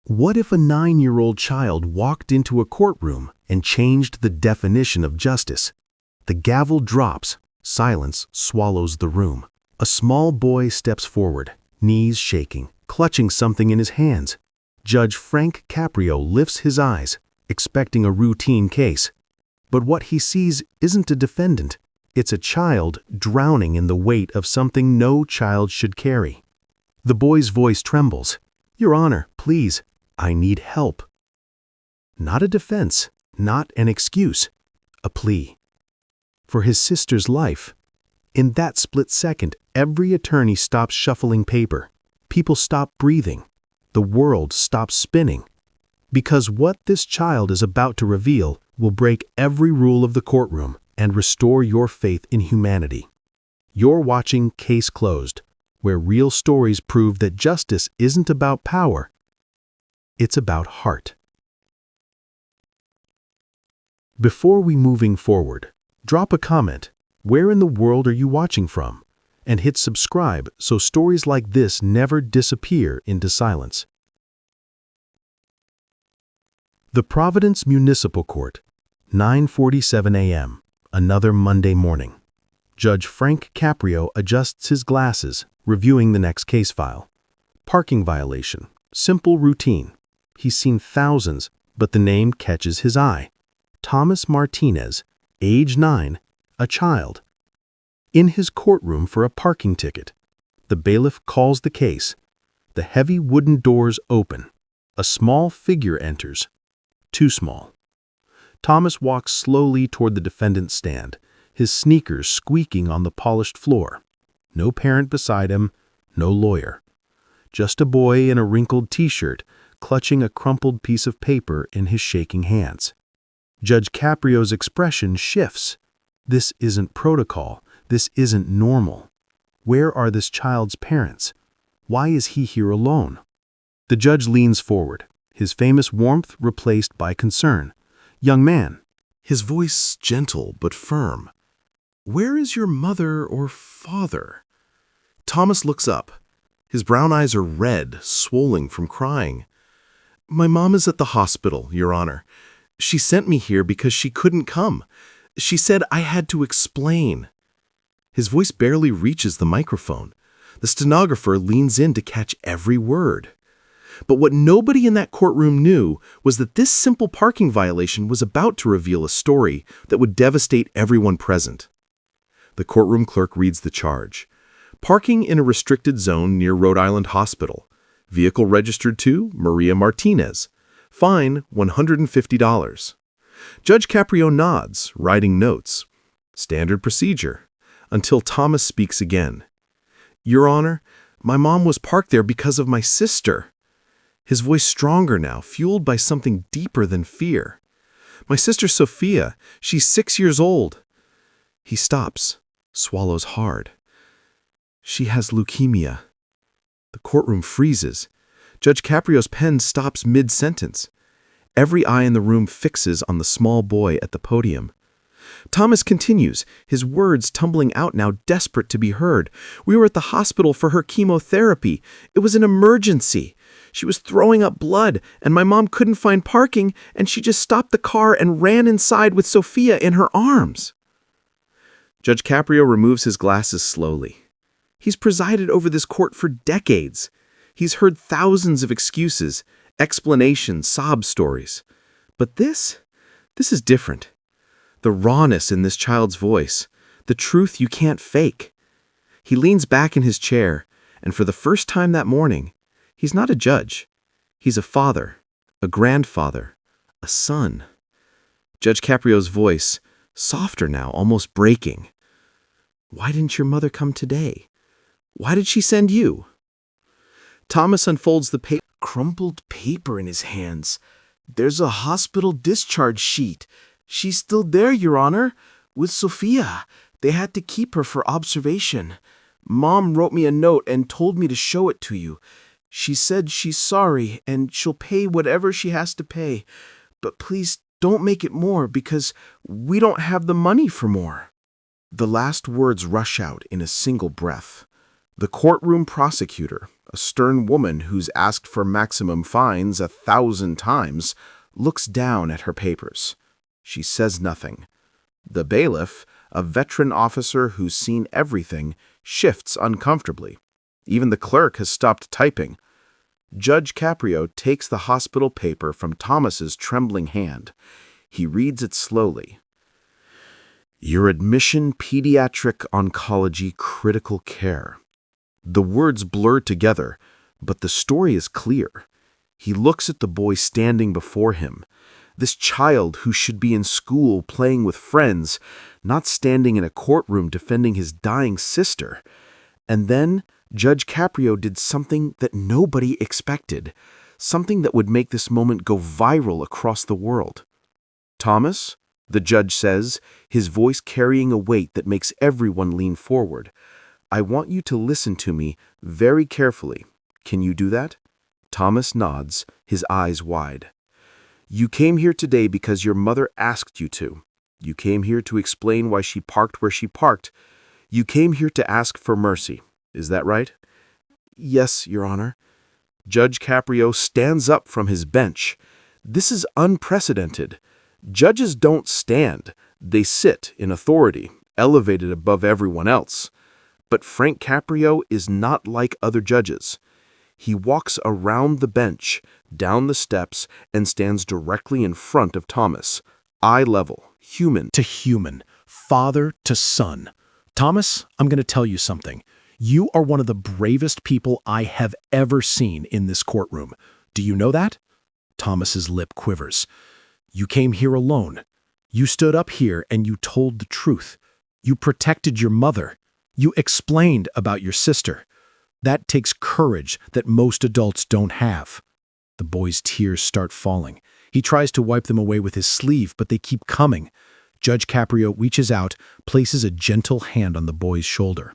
What if a 9-year-old child walked into a courtroom and changed the definition of justice? The gavel drops, silence swallows the room. A small boy steps forward, knees shaking, clutching something in his hands. Judge Frank Caprio lifts his eyes, expecting a routine case. But what he sees isn't a defendant. It's a child drowning in the weight of something no child should carry. The boy's voice trembles. "Your Honor, please, I need help." Not a defense, not an excuse, a plea. For his sister's life. In that split second, every attorney stops shuffling paper. People stop breathing. The world stops spinning. Because what this child is about to reveal will break every rule of the courtroom and restore your faith in humanity. You're watching Case Closed, where real stories prove that justice isn't about power, it's about heart. Before we moving forward, drop a comment. Where in the world are you watching from? And hit subscribe so stories like this never disappear into silence. The Providence Municipal Court, 9:47 a.m., another Monday morning. Judge Frank Caprio adjusts his glasses, reviewing the next case file. Parking violation, simple routine. He's seen thousands, but the name catches his eye. Thomas Martinez, age 9, a child. In his courtroom for a parking ticket, the bailiff calls the case. The heavy wooden doors open. A small figure enters. Too small. Thomas walks slowly toward the defendant's stand, his sneakers squeaking on the polished floor. No parent beside him, no lawyer. Just a boy in a wrinkled t-shirt, clutching a crumpled piece of paper in his shaking hands. Judge Caprio's expression shifts. This isn't protocol. This isn't normal. Where are this child's parents? Why is he here alone? The judge leans forward, his famous warmth replaced by concern. "Young man," his voice gentle but firm, "where is your mother or father?" Thomas looks up. His brown eyes are red, swollen from crying. "My mom is at the hospital, Your Honor. She sent me here because she couldn't come. She said I had to explain." His voice barely reaches the microphone. The stenographer leans in to catch every word. But what nobody in that courtroom knew was that this simple parking violation was about to reveal a story that would devastate everyone present. The courtroom clerk reads the charge. Parking in a restricted zone near Rhode Island Hospital. Vehicle registered to Maria Martinez. Fine, $150. Judge Caprio nods, writing notes. Standard procedure. Until Thomas speaks again. "Your Honor, my mom was parked there because of my sister." His voice stronger now, fueled by something deeper than fear. "My sister Sophia, she's 6 years old." He stops, swallows hard. "She has leukemia." The courtroom freezes. Judge Caprio's pen stops mid-sentence. Every eye in the room fixes on the small boy at the podium. Thomas continues, his words tumbling out now, desperate to be heard. "We were at the hospital for her chemotherapy. It was an emergency. She was throwing up blood, and my mom couldn't find parking, and she just stopped the car and ran inside with Sophia in her arms." Judge Caprio removes his glasses slowly. He's presided over this court for decades. He's heard thousands of excuses, explanations, sob stories. But this is different. The rawness in this child's voice, the truth you can't fake. He leans back in his chair, and for the first time that morning, he's not a judge. He's a father, a grandfather, a son. Judge Caprio's voice, softer now, almost breaking. "Why didn't your mother come today? Why did she send you?" Thomas unfolds the crumpled paper in his hands. "There's a hospital discharge sheet. She's still there, Your Honor, with Sophia. They had to keep her for observation. Mom wrote me a note and told me to show it to you. She said she's sorry and she'll pay whatever she has to pay. But please don't make it more because we don't have the money for more." The last words rush out in a single breath. The courtroom prosecutor, A stern woman who's asked for maximum fines 1,000 times looks down at her papers. She says nothing. The bailiff, a veteran officer who's seen everything, shifts uncomfortably. Even the clerk has stopped typing. Judge Caprio takes the hospital paper from Thomas's trembling hand. He reads it slowly. Your admission, pediatric oncology, critical care. The words blur together, but the story is clear. He looks at the boy standing before him. This child who should be in school playing with friends, not standing in a courtroom defending his dying sister. And then Judge Caprio did something that nobody expected, something that would make this moment go viral across the world. Thomas, the judge says, his voice carrying a weight that makes everyone lean forward. I want you to listen to me very carefully. Can you do that? Thomas nods, his eyes wide. You came here today because your mother asked you to. You came here to explain why she parked where she parked. You came here to ask for mercy. Is that right? Yes, Your Honor. Judge Caprio stands up from his bench. This is unprecedented. Judges don't stand. They sit in authority, elevated above everyone else. But Frank Caprio is not like other judges. He walks around the bench, down the steps, and stands directly in front of Thomas. Eye level, human To human, father to son. Thomas, I'm going to tell you something. You are one of the bravest people I have ever seen in this courtroom. Do you know that? Thomas's lip quivers. You came here alone. You stood up here and you told the truth. You protected your mother. You explained about your sister. That takes courage that most adults don't have. The boy's tears start falling. He tries to wipe them away with his sleeve, but they keep coming. Judge Caprio reaches out, places a gentle hand on the boy's shoulder.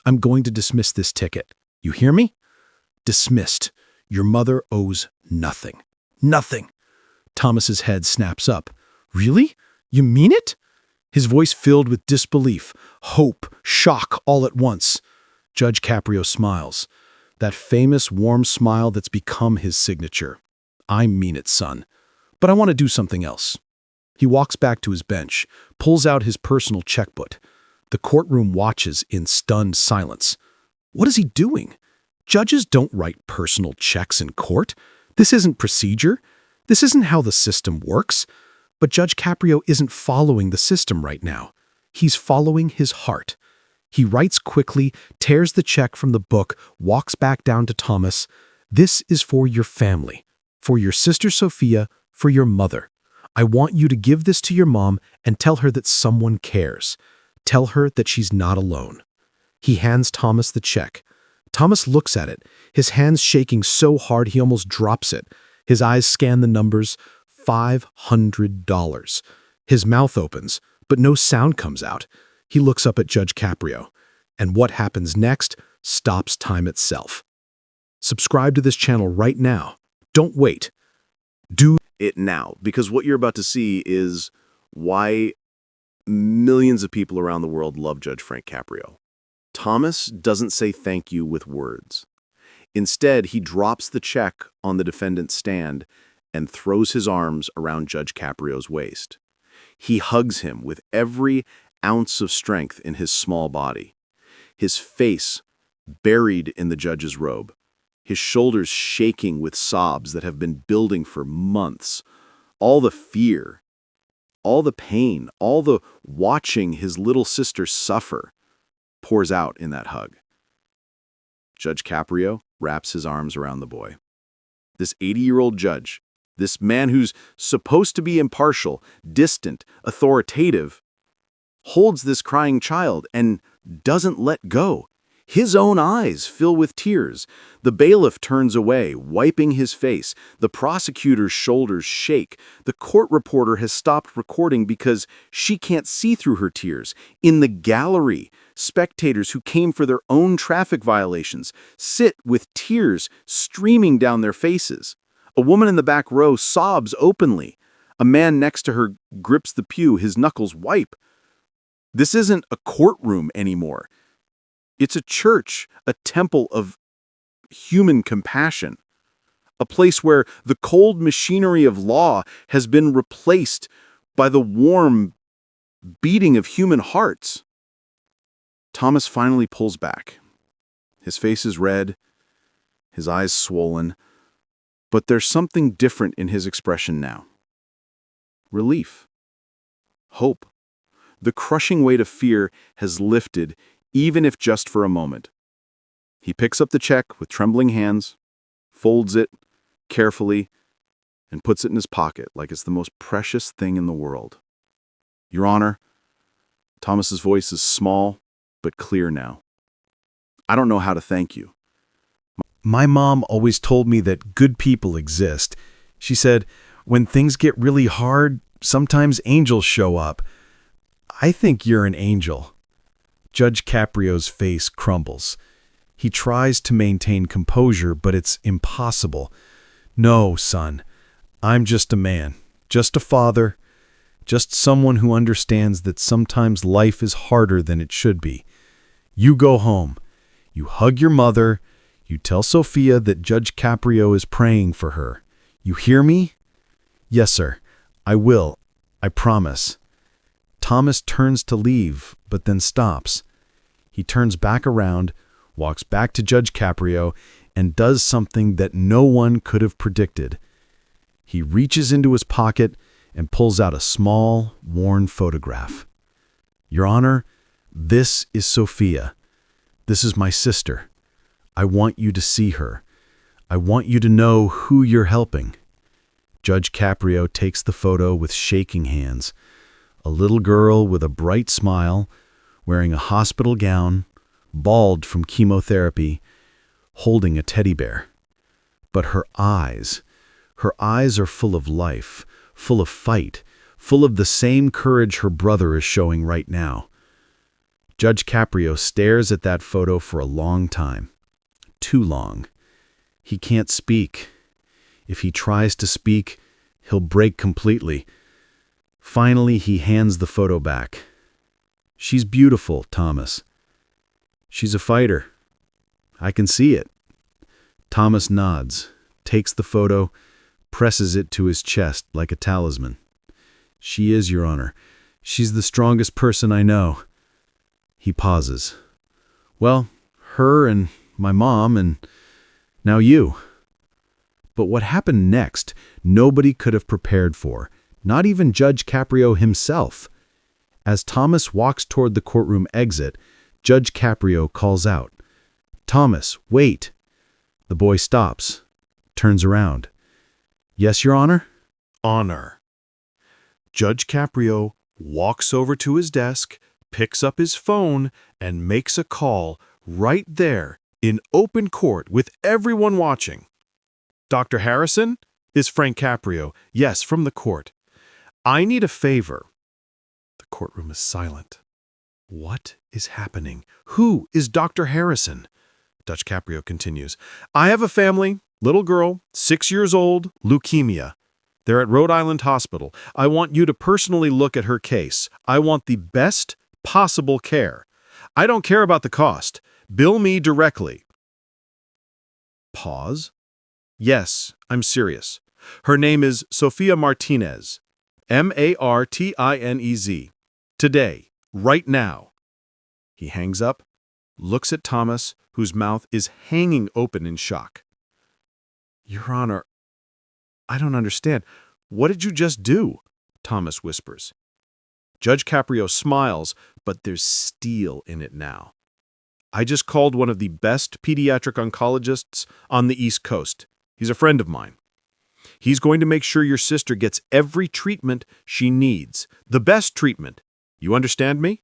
I'm going to dismiss this ticket. You hear me? Dismissed. Your mother owes nothing. Nothing. Thomas's head snaps up. Really? You mean it? His voice filled with disbelief, hope, shock all at once. Judge Caprio smiles. That famous warm smile that's become his signature. I mean it, son. But I want to do something else. He walks back to his bench, pulls out his personal checkbook. The courtroom watches in stunned silence. What is he doing? Judges don't write personal checks in court. This isn't procedure. This isn't how the system works. But Judge Caprio isn't following the system right now. He's following his heart. He writes quickly, tears the check from the book, walks back down to Thomas. This is for your family, for your sister Sophia, for your mother. I want you to give this to your mom and tell her that someone cares. Tell her that she's not alone. He hands Thomas the check. Thomas looks at it, his hands shaking so hard he almost drops it. His eyes scan the numbers. $500. His mouth opens, but no sound comes out. He looks up at Judge Caprio, and what happens next stops time itself. Subscribe to this channel right now. Don't wait. Do it now, because what you're about to see is why millions of people around the world love Judge Frank Caprio. Thomas doesn't say thank you with words. Instead, he drops the check on the defendant's stand and throws his arms around Judge Caprio's waist. He hugs him with every ounce of strength in his small body, his face buried in the judge's robe, his shoulders shaking with sobs that have been building for months. All the fear, all the pain, all the watching his little sister suffer pours out in that hug. Judge Caprio wraps his arms around the boy. This 80-year-old judge, this man who's supposed to be impartial, distant, authoritative, holds this crying child and doesn't let go. His own eyes fill with tears. The bailiff turns away, wiping his face. The prosecutor's shoulders shake. The court reporter has stopped recording because she can't see through her tears. In the gallery, spectators who came for their own traffic violations sit with tears streaming down their faces. A woman in the back row sobs openly. A man next to her grips the pew, his knuckles white. This isn't a courtroom anymore. It's a church, a temple of human compassion. A place where the cold machinery of law has been replaced by the warm beating of human hearts. Thomas finally pulls back. His face is red, his eyes swollen, but there's something different in his expression now. Relief. Hope. The crushing weight of fear has lifted, even if just for a moment. He picks up the check with trembling hands, folds it carefully, and puts it in his pocket like it's the most precious thing in the world. Your Honor, Thomas's voice is small but clear now. I don't know how to thank you. My mom always told me that good people exist. She said, when things get really hard, sometimes angels show up. I think you're an angel. Judge Caprio's face crumbles. He tries to maintain composure, but it's impossible. No, son, I'm just a man, just a father, just someone who understands that sometimes life is harder than it should be. You go home. You hug your mother. You tell Sophia that Judge Caprio is praying for her. You hear me? Yes, sir. I will. I promise. Thomas turns to leave, but then stops. He turns back around, walks back to Judge Caprio, and does something that no one could have predicted. He reaches into his pocket and pulls out a small, worn photograph. Your Honor, this is Sophia. This is my sister. I want you to see her. I want you to know who you're helping. Judge Caprio takes the photo with shaking hands. A little girl with a bright smile, wearing a hospital gown, bald from chemotherapy, holding a teddy bear. But her eyes are full of life, full of fight, full of the same courage her brother is showing right now. Judge Caprio stares at that photo for a long time. Too long. He can't speak. If he tries to speak, he'll break completely. Finally, he hands the photo back. She's beautiful, Thomas. She's a fighter. I can see it. Thomas nods, takes the photo, presses it to his chest like a talisman. She is, Your Honor. She's the strongest person I know. He pauses. Well, her and my mom and now you. But what happened next, nobody could have prepared for, not even Judge Caprio himself. As Thomas walks toward the courtroom exit, Judge Caprio calls out, "Thomas, wait." The boy stops, turns around. Yes, Your Honor? Honor. Judge Caprio walks over to his desk, picks up his phone, and makes a call right there in open court with everyone watching. Dr. Harrison? Is Frank Caprio. Yes, from the court. I need a favor. The courtroom is silent. What is happening? Who is Dr. Harrison? Judge Caprio continues. I have a family, little girl, 6 years old, leukemia. They're at Rhode Island Hospital. I want you to personally look at her case. I want the best possible care. I don't care about the cost. Bill me directly. Pause. Yes, I'm serious. Her name is Sophia Martinez. Martinez. Today, right now. He hangs up, looks at Thomas, whose mouth is hanging open in shock. Your Honor, I don't understand. What did you just do? Thomas whispers. Judge Caprio smiles, but there's steel in it now. I just called one of the best pediatric oncologists on the East Coast. He's a friend of mine. He's going to make sure your sister gets every treatment she needs. The best treatment. You understand me?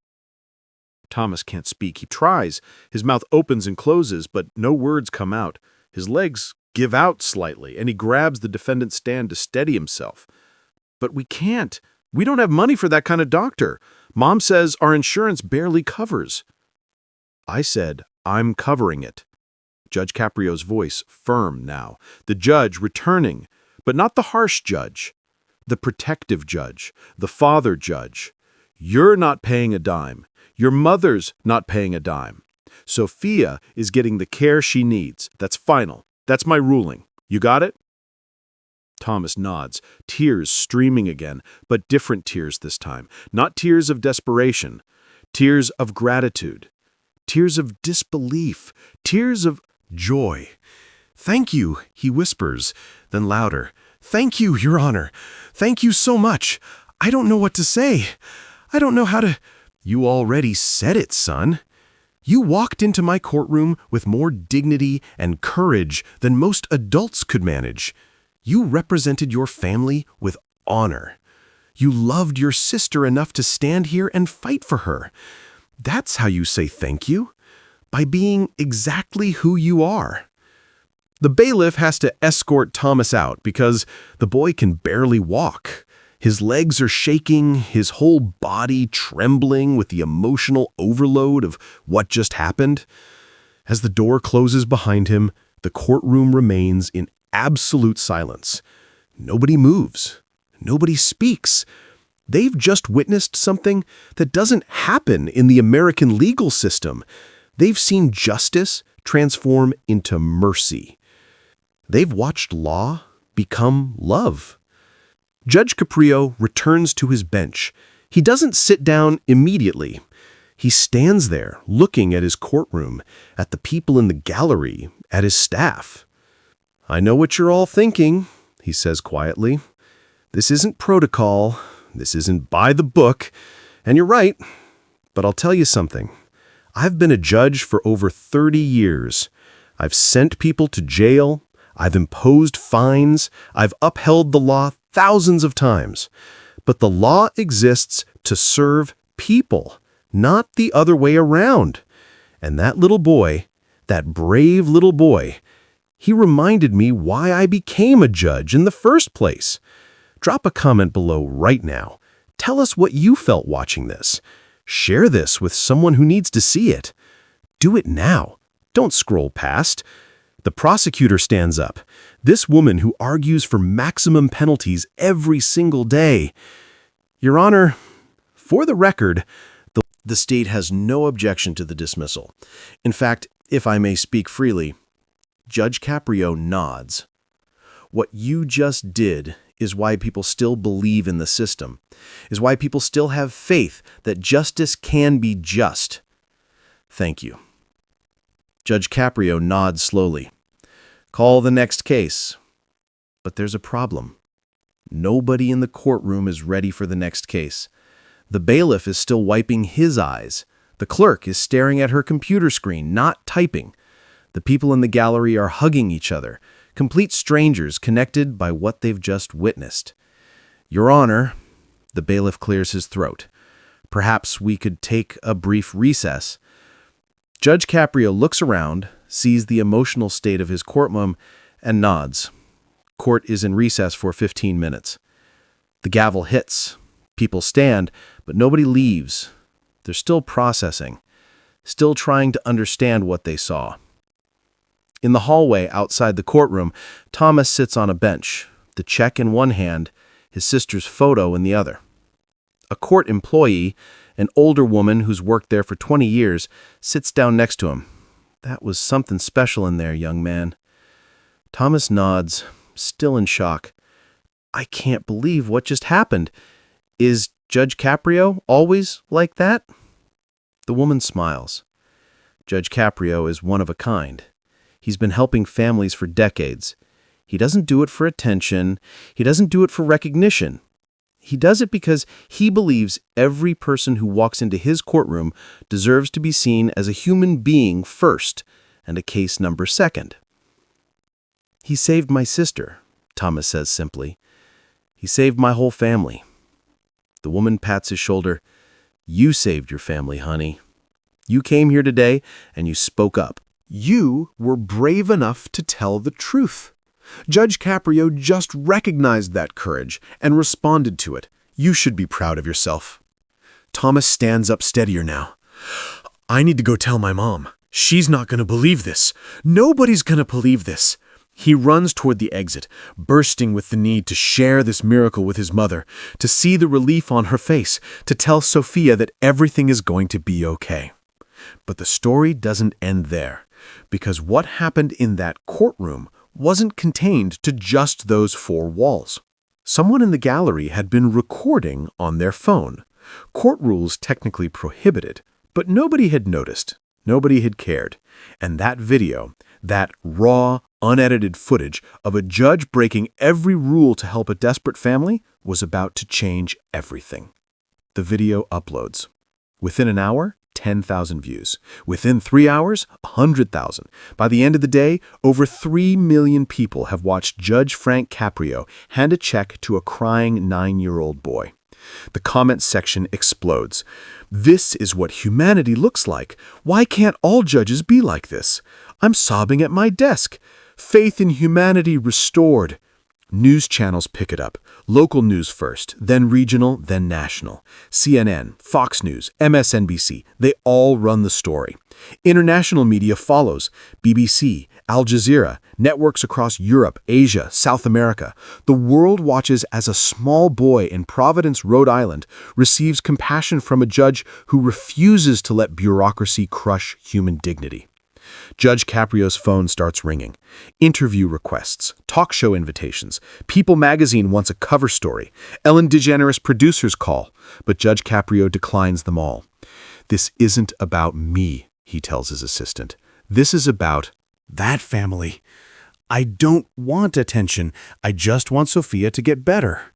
Thomas can't speak. He tries. His mouth opens and closes, but no words come out. His legs give out slightly, and he grabs the defendant's stand to steady himself. But we can't. We don't have money for that kind of doctor. Mom says our insurance barely covers. I said, I'm covering it. Judge Caprio's voice firm now. The judge returning, but not the harsh judge. The protective judge. The father judge. You're not paying a dime. Your mother's not paying a dime. Sophia is getting the care she needs. That's final. That's my ruling. You got it? Thomas nods, tears streaming again, but different tears this time. Not tears of desperation, tears of gratitude, tears of disbelief, tears of Joy. Thank you, he whispers, then louder. Thank you, Your Honor. Thank you so much. I don't know what to say. I don't know how to... You already said it, son. You walked into my courtroom with more dignity and courage than most adults could manage. You represented your family with honor. You loved your sister enough to stand here and fight for her. That's how you say thank you, by being exactly who you are. The bailiff has to escort Thomas out because the boy can barely walk. His legs are shaking, his whole body trembling with the emotional overload of what just happened. As the door closes behind him, the courtroom remains in absolute silence. Nobody moves. Nobody speaks. They've just witnessed something that doesn't happen in the American legal system. They've seen justice transform into mercy. They've watched law become love. Judge Caprio returns to his bench. He doesn't sit down immediately. He stands there, looking at his courtroom, at the people in the gallery, at his staff. I know what you're all thinking, he says quietly. This isn't protocol. This isn't by the book. And you're right. But I'll tell you something. I've been a judge for over 30 years. I've sent people to jail. I've imposed fines. I've upheld the law thousands of times. But the law exists to serve people, not the other way around. And that little boy, that brave little boy, he reminded me why I became a judge in the first place. Drop a comment below right now. Tell us what you felt watching this. Share this with someone who needs to see it. Do it now. Don't scroll past. The prosecutor stands up. This woman who argues for maximum penalties every single day. Your Honor, for the record, the state has no objection to the dismissal. In fact, if I may speak freely, Judge Caprio nods. What you just did is why people still believe in the system, is why people still have faith that justice can be just. Thank you. Judge Caprio nods slowly. Call the next case. But there's a problem. Nobody in the courtroom is ready for the next case. The bailiff is still wiping his eyes. The clerk is staring at her computer screen, not typing. The people in the gallery are hugging each other, complete strangers connected by what they've just witnessed. Your Honor, the bailiff clears his throat. Perhaps we could take a brief recess. Judge Caprio looks around, sees the emotional state of his courtroom, and nods. Court is in recess for 15 minutes. The gavel hits. People stand, but nobody leaves. They're still processing, still trying to understand what they saw. In the hallway outside the courtroom, Thomas sits on a bench, the check in one hand, his sister's photo in the other. A court employee, an older woman who's worked there for 20 years, sits down next to him. That was something special in there, young man. Thomas nods, still in shock. I can't believe what just happened. Is Judge Caprio always like that? The woman smiles. Judge Caprio is one of a kind. He's been helping families for decades. He doesn't do it for attention. He doesn't do it for recognition. He does it because he believes every person who walks into his courtroom deserves to be seen as a human being first and a case number second. He saved my sister, Thomas says simply. He saved my whole family. The woman pats his shoulder. You saved your family, honey. You came here today and you spoke up. You were brave enough to tell the truth. Judge Caprio just recognized that courage and responded to it. You should be proud of yourself. Thomas stands up steadier now. I need to go tell my mom. She's not going to believe this. Nobody's going to believe this. He runs toward the exit, bursting with the need to share this miracle with his mother, to see the relief on her face, to tell Sophia that everything is going to be okay. But the story doesn't end there, because what happened in that courtroom wasn't contained to just those four walls. Someone in the gallery had been recording on their phone. Court rules technically prohibit it, but nobody had noticed. Nobody had cared. And that video, that raw, unedited footage of a judge breaking every rule to help a desperate family, was about to change everything. The video uploads. Within an hour, 10,000 views. Within 3 hours, 100,000. By the end of the day, over 3 million people have watched Judge Frank Caprio hand a check to a crying 9-year-old boy. The comment section explodes. "This is what humanity looks like. Why can't all judges be like this? I'm sobbing at my desk. Faith in humanity restored." News channels pick it up. Local news first, then regional, then national. CNN, Fox News, MSNBC, they all run the story. International media follows. BBC, Al Jazeera, networks across Europe, Asia, South America. The world watches as a small boy in Providence, Rhode Island, receives compassion from a judge who refuses to let bureaucracy crush human dignity. Judge Caprio's phone starts ringing. Interview requests, talk show invitations. People magazine wants a cover story. Ellen DeGeneres producers call, but Judge Caprio declines them all. "This isn't about me," he tells his assistant. "This is about That family. I don't want attention. I just want Sophia to get better."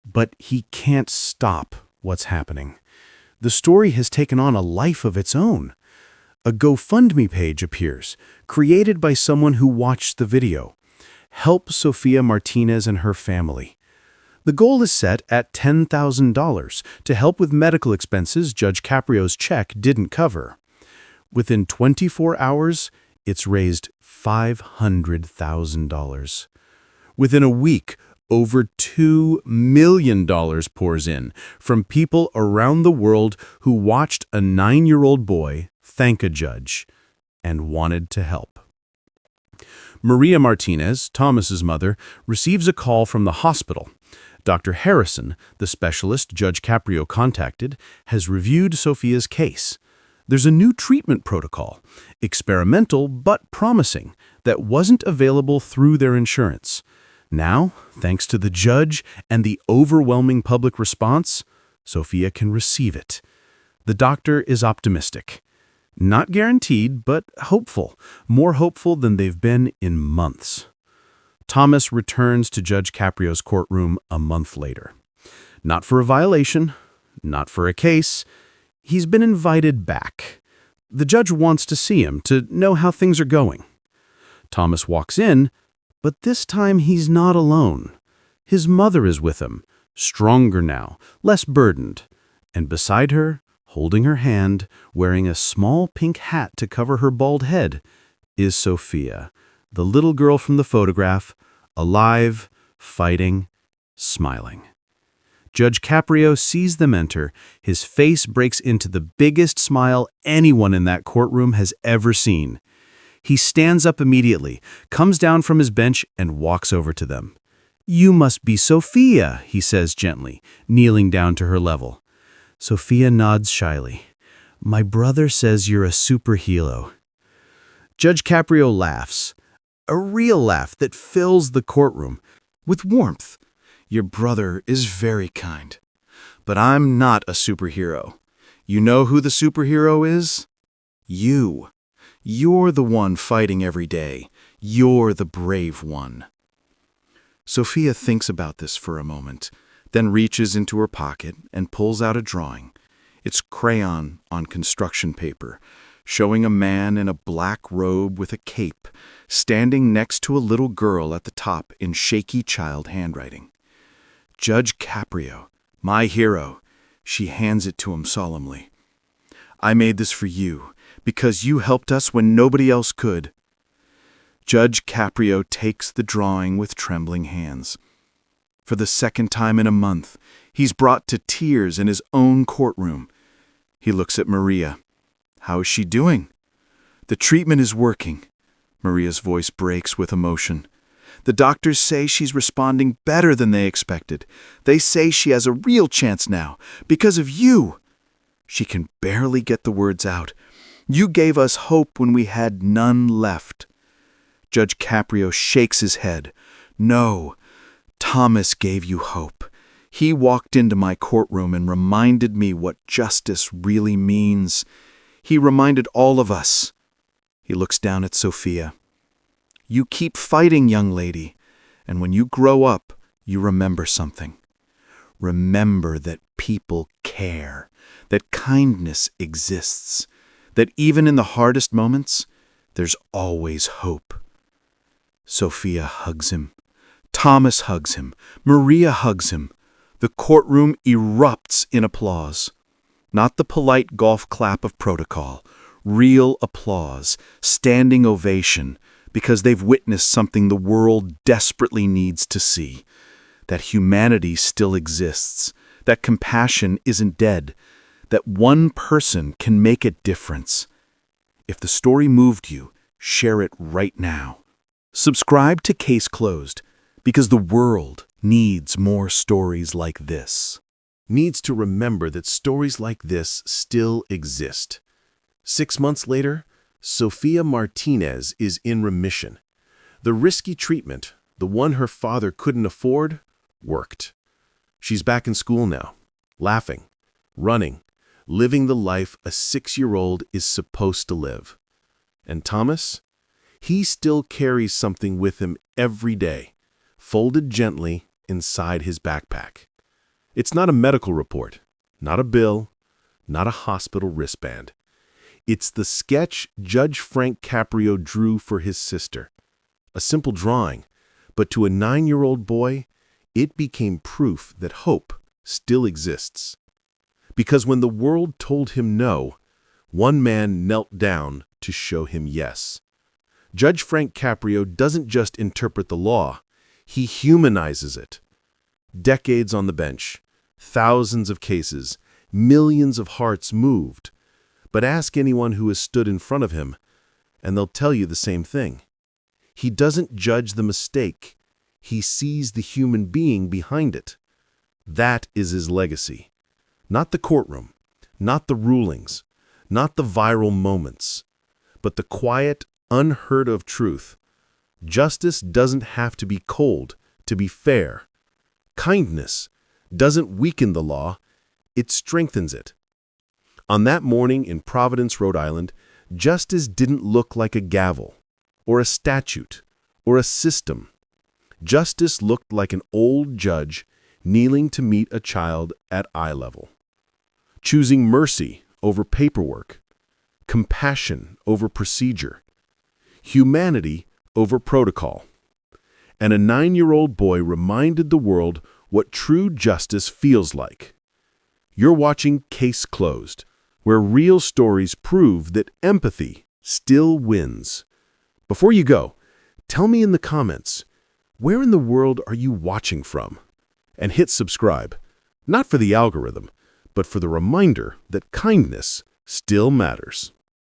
But he can't stop what's happening. The story has taken on a life of its own. A GoFundMe page appears, created by someone who watched the video. Help Sophia Martinez and her family. The goal is set at $10,000 to help with medical expenses Judge Caprio's check didn't cover. Within 24 hours, it's raised $500,000. Within a week, over $2 million pours in from people around the world who watched a 9-year-old boy thank a judge and wanted to help. Maria Martinez, Thomas's mother, receives a call from the hospital. Dr. Harrison, the specialist Judge Caprio contacted, has reviewed Sophia's case. There's a new treatment protocol, experimental but promising, that wasn't available through their insurance. Now, thanks to the judge and the overwhelming public response, Sophia can receive it. The doctor is optimistic. Not guaranteed, but hopeful. More hopeful than they've been in months. Thomas returns to Judge Caprio's courtroom a month later. Not for a violation, not for a case. He's been invited back. The judge wants to see him, to know how things are going. Thomas walks in, but this time he's not alone. His mother is with him, stronger now, less burdened. And beside her, holding her hand, wearing a small pink hat to cover her bald head, is Sophia, the little girl from the photograph, alive, fighting, smiling. Judge Caprio sees them enter. His face breaks into the biggest smile anyone in that courtroom has ever seen. He stands up immediately, comes down from his bench, and walks over to them. "You must be Sophia," he says gently, kneeling down to her level. Sophia nods shyly. "My brother says you're a superhero." Judge Caprio laughs, a real laugh that fills the courtroom with warmth. "Your brother is very kind, but I'm not a superhero. You know who the superhero is? You. You're the one fighting every day. You're the brave one." Sophia thinks about this for a moment, then reaches into her pocket and pulls out a drawing. It's crayon on construction paper, showing a man in a black robe with a cape, standing next to a little girl at the top in shaky child handwriting. "Judge Caprio, my hero," she hands it to him solemnly. "I made this for you, because you helped us when nobody else could." Judge Caprio takes the drawing with trembling hands. For the second time in a month, he's brought to tears in his own courtroom. He looks at Maria. "How is she doing?" "The treatment is working." Maria's voice breaks with emotion. "The doctors say she's responding better than they expected. They say she has a real chance now, because of you." She can barely get the words out. You gave us hope when we had none left. Judge Caprio shakes his head. No, Thomas gave you hope. He walked into my courtroom and reminded me what justice really means. He reminded all of us. He looks down at Sophia. You keep fighting, young lady, and when you grow up, you remember something. Remember that people care, that kindness exists, that even in the hardest moments, there's always hope. Sophia hugs him. Thomas hugs him. Maria hugs him. The courtroom erupts in applause. Not the polite golf clap of protocol. Real applause, standing ovation, because they've witnessed something the world desperately needs to see. That humanity still exists. That compassion isn't dead. That one person can make a difference. If the story moved you, share it right now. Subscribe to Case Closed, because the world needs more stories like this. Needs to remember that stories like this still exist. 6 months later, Sophia Martinez is in remission. The risky treatment, the one her father couldn't afford, worked. She's back in school now, laughing, running, living the life a 6-year-old is supposed to live. And Thomas? He still carries something with him every day, folded gently inside his backpack. It's not a medical report, not a bill, not a hospital wristband. It's the sketch Judge Frank Caprio drew for his sister. A simple drawing, but to a 9-year-old boy, it became proof that hope still exists. Because when the world told him no, one man knelt down to show him yes. Judge Frank Caprio doesn't just interpret the law, he humanizes it. Decades on the bench, thousands of cases, millions of hearts moved. But ask anyone who has stood in front of him, and they'll tell you the same thing. He doesn't judge the mistake. He sees the human being behind it. That is his legacy. Not the courtroom, not the rulings, not the viral moments, but the quiet, unheard of truth. Justice doesn't have to be cold to be fair. Kindness doesn't weaken the law, it strengthens it. On that morning in Providence, Rhode Island, justice didn't look like a gavel, or a statute, or a system. Justice looked like an old judge kneeling to meet a child at eye level, choosing mercy over paperwork, compassion over procedure, humanity over protocol. And a 9-year-old boy reminded the world what true justice feels like. You're watching Case Closed, where real stories prove that empathy still wins. Before you go, tell me in the comments, where in the world are you watching from? And hit subscribe, not for the algorithm, but for the reminder that kindness still matters.